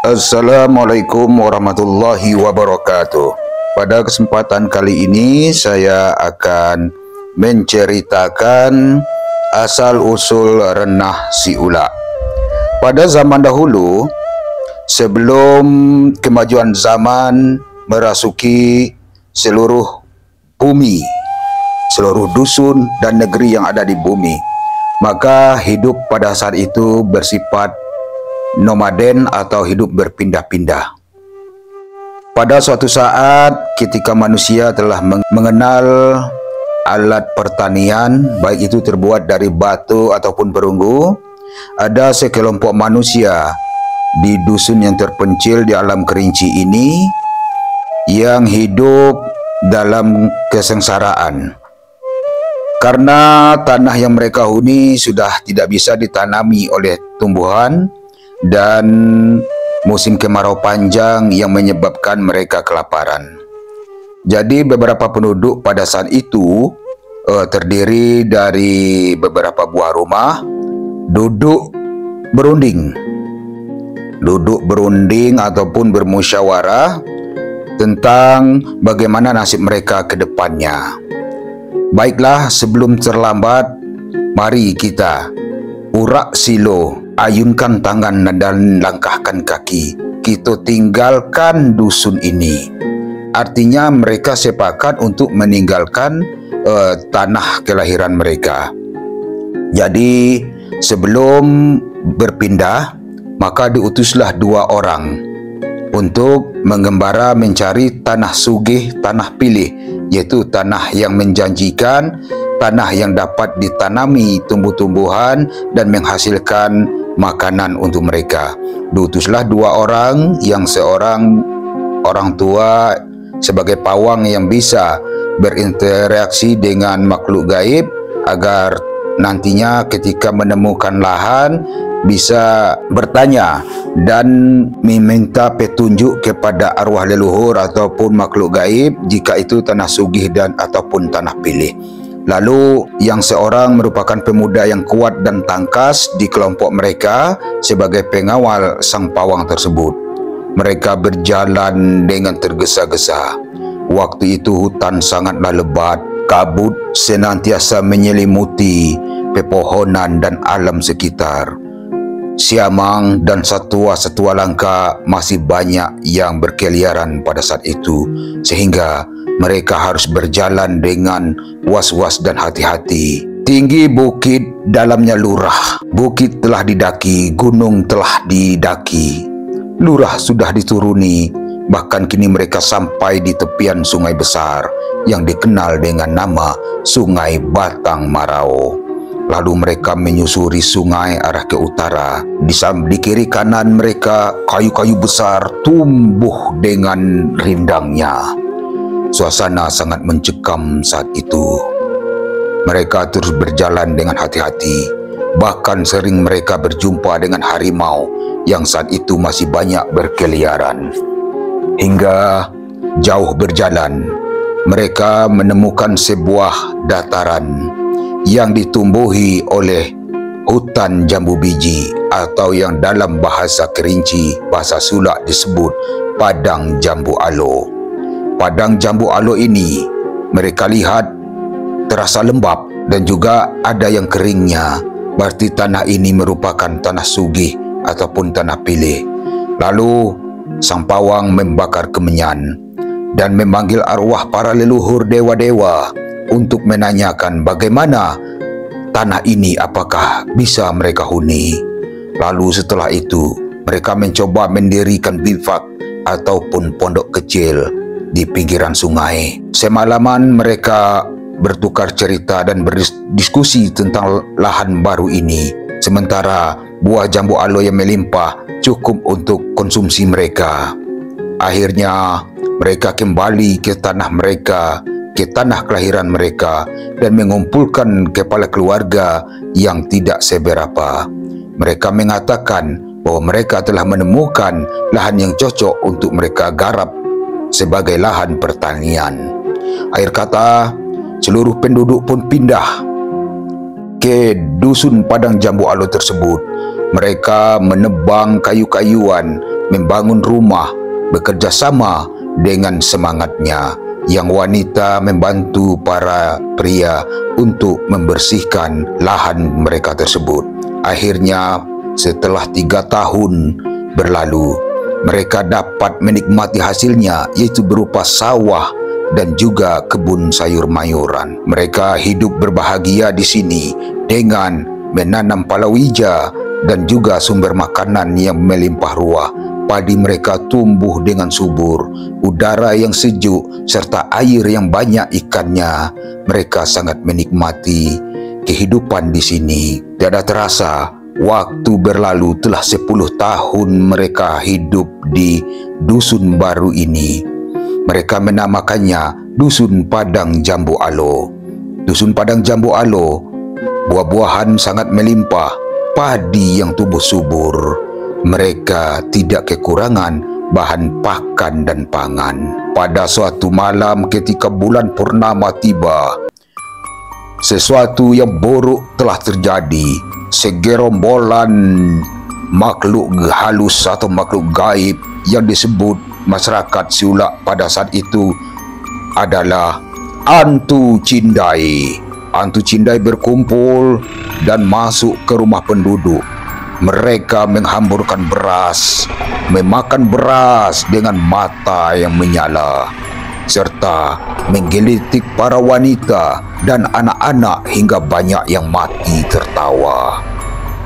Assalamualaikum warahmatullahi wabarakatuh. Pada kesempatan kali ini saya akan menceritakan asal-usul renah si Ula. Pada zaman dahulu, sebelum kemajuan zaman merasuki seluruh bumi, seluruh dusun dan negeri yang ada di bumi, maka hidup pada saat itu bersifat nomaden atau hidup berpindah-pindah. Pada suatu saat ketika manusia telah mengenal alat pertanian, baik itu terbuat dari batu ataupun perunggu, ada sekelompok manusia di dusun yang terpencil di alam kerinci ini yang hidup dalam kesengsaraan. Karena tanah yang mereka huni sudah tidak bisa ditanami oleh tumbuhan dan musim kemarau panjang yang menyebabkan mereka kelaparan. Jadi beberapa penduduk pada saat itu terdiri dari beberapa buah rumah duduk berunding ataupun bermusyawarah tentang bagaimana nasib mereka ke depannya. Baiklah, sebelum terlambat, mari kita urak silo, ayunkan tangan dan langkahkan kaki. Kita tinggalkan dusun ini. Artinya mereka sepakat untuk meninggalkan tanah kelahiran mereka. Jadi sebelum berpindah, maka diutuslah 2 orang untuk mengembara mencari tanah sugih, tanah pilih, yaitu tanah yang menjanjikan, tanah yang dapat ditanami tumbuh-tumbuhan dan menghasilkan makanan untuk mereka. Diutuslah 2 orang, yang seorang orang tua sebagai pawang yang bisa berinteraksi dengan makhluk gaib agar nantinya ketika menemukan lahan bisa bertanya dan meminta petunjuk kepada arwah leluhur ataupun makhluk gaib jika itu tanah sugih dan ataupun tanah pilih. Lalu yang seorang merupakan pemuda yang kuat dan tangkas di kelompok mereka sebagai pengawal sang pawang tersebut. Mereka berjalan dengan tergesa-gesa. Waktu itu hutan sangatlah lebat, kabut senantiasa menyelimuti pepohonan dan alam sekitar. Siamang dan satwa-satwa langka masih banyak yang berkeliaran pada saat itu, sehingga mereka harus berjalan dengan was-was dan hati-hati. Tinggi bukit, dalamnya lurah. Bukit telah didaki, gunung telah didaki, lurah sudah dituruni. Bahkan kini mereka sampai di tepian sungai besar yang dikenal dengan nama Sungai Batang Marau. Lalu mereka menyusuri sungai arah ke utara. Di kiri kanan mereka kayu-kayu besar tumbuh dengan rindangnya. Suasana sangat mencekam saat itu. Mereka terus berjalan dengan hati-hati. Bahkan sering mereka berjumpa dengan harimau yang saat itu masih banyak berkeliaran. Hingga jauh berjalan, mereka menemukan sebuah dataran yang ditumbuhi oleh hutan jambu biji atau yang dalam bahasa kerinci, bahasa Sulak disebut padang jambu alo. Padang jambu alo ini mereka lihat terasa lembap dan juga ada yang keringnya. Berarti tanah ini merupakan tanah sugih ataupun tanah pilih. Lalu sang pawang membakar kemenyan dan memanggil arwah para leluhur dewa-dewa untuk menanyakan bagaimana tanah ini apakah bisa mereka huni. Lalu setelah itu mereka mencoba mendirikan bivak ataupun pondok kecil di pinggiran sungai. Semalaman mereka bertukar cerita dan berdiskusi tentang lahan baru ini. Sementara buah jambu alo yang melimpah cukup untuk konsumsi mereka. Akhirnya mereka kembali ke tanah mereka, ke tanah kelahiran mereka, dan mengumpulkan kepala keluarga yang tidak seberapa. Mereka mengatakan bahwa mereka telah menemukan lahan yang cocok untuk mereka garap sebagai lahan pertanian. Akhir kata, seluruh penduduk pun pindah ke dusun padang jambu alo tersebut. Mereka menebang kayu-kayuan membangun rumah bekerja sama dengan semangatnya. Yang wanita membantu para pria untuk membersihkan lahan mereka tersebut. Akhirnya setelah 3 tahun berlalu, mereka dapat menikmati hasilnya, yaitu berupa sawah dan juga kebun sayur-mayuran. Mereka hidup berbahagia di sini dengan menanam palawija dan juga sumber makanan yang melimpah ruah. Padi mereka tumbuh dengan subur, udara yang sejuk serta air yang banyak ikannya. Mereka sangat menikmati kehidupan di sini. Tiada terasa, waktu berlalu telah 10 tahun mereka hidup di dusun baru ini. Mereka menamakannya Dusun Padang Jambu Alo. Dusun Padang Jambu Alo, buah-buahan sangat melimpah, padi yang tumbuh subur. Mereka tidak kekurangan bahan pakan dan pangan. Pada suatu malam ketika bulan purnama tiba, sesuatu yang buruk telah terjadi. Segerombolan makhluk halus atau makhluk gaib yang disebut masyarakat Siulak pada saat itu adalah Hantu Cindai. Hantu Cindai berkumpul dan masuk ke rumah penduduk. Mereka menghamburkan beras, memakan beras dengan mata yang menyala, serta menggelitik para wanita dan anak-anak hingga banyak yang mati tertawa.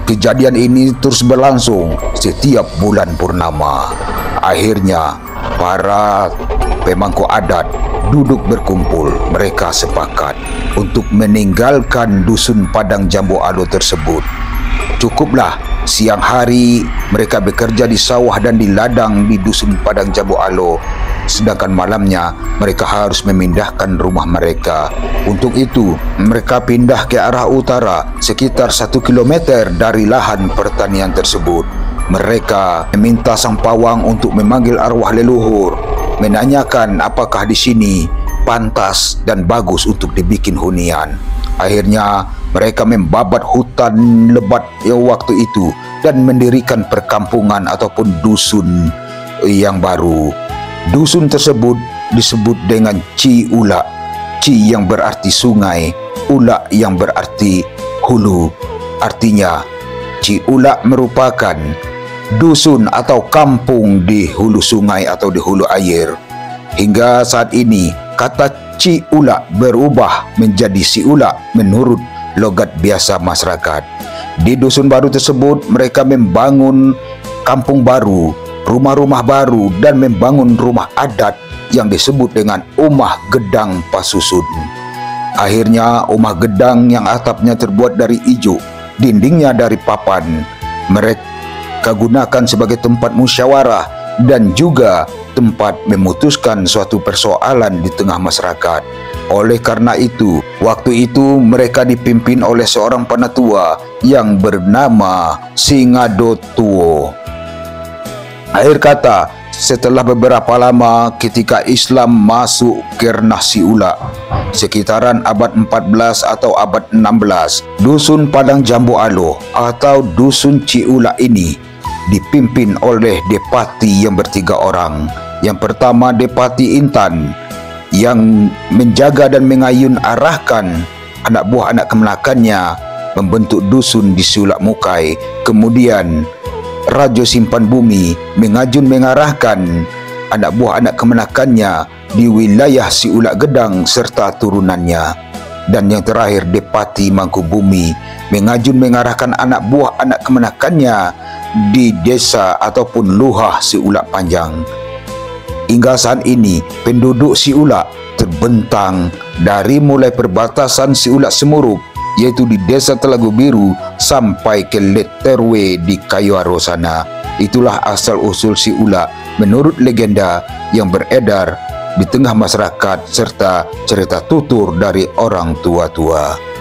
Kejadian ini terus berlangsung setiap bulan purnama. Akhirnya, para pemangku adat duduk berkumpul. Mereka sepakat untuk meninggalkan Dusun Padang Jambu Alo tersebut. Cukuplah siang hari mereka bekerja di sawah dan di ladang di Dusun Padang Jambu Alo, sedangkan malamnya mereka harus memindahkan rumah mereka. Untuk itu, mereka pindah ke arah utara sekitar 1 kilometer dari lahan pertanian tersebut. Mereka meminta sang pawang untuk memanggil arwah leluhur, menanyakan apakah di sini pantas dan bagus untuk dibikin hunian. Akhirnya mereka membabat hutan lebat waktu itu dan mendirikan perkampungan ataupun dusun yang baru. Dusun tersebut disebut dengan Ciulak. Ci yang berarti sungai, Ulak yang berarti hulu. Artinya Ciulak merupakan dusun atau kampung di hulu sungai atau di hulu air. Hingga saat ini kata Ciulak berubah menjadi Siulak menurut logat biasa masyarakat. Di dusun baru tersebut mereka membangun kampung baru, rumah-rumah baru dan membangun rumah adat yang disebut dengan Omah Gedang Pasusun. Akhirnya Omah Gedang yang atapnya terbuat dari ijuk, dindingnya dari papan, mereka gunakan sebagai tempat musyawarah dan juga tempat memutuskan suatu persoalan di tengah masyarakat. Oleh karena itu, waktu itu mereka dipimpin oleh seorang penatua yang bernama Singadotuo. Akhir kata, setelah beberapa lama ketika Islam masuk ke ranah Siulak, sekitaran abad 14 atau abad 16, Dusun Padang Jambu Alo atau Dusun Ciulak ini dipimpin oleh Depati yang bertiga orang. Yang pertama Depati Intan yang menjaga dan mengayun arahkan anak buah anak kemenakannya membentuk dusun di Siulak Mukai. Kemudian Rajo Simpan Bumi mengajun mengarahkan anak buah anak kemenakannya di wilayah Siulak Gedang serta turunannya. Dan yang terakhir Depati Mangkubumi mengajun mengarahkan anak buah anak kemenakannya di desa ataupun luhah Siulak Panjang. Hingga saat ini penduduk Siulak terbentang dari mulai perbatasan Siulak Semurup yaitu di desa Telagu Biru sampai ke Letterwe di Kayuaro sana. Itulah asal-usul Siulak menurut legenda yang beredar di tengah masyarakat serta cerita tutur dari orang tua-tua.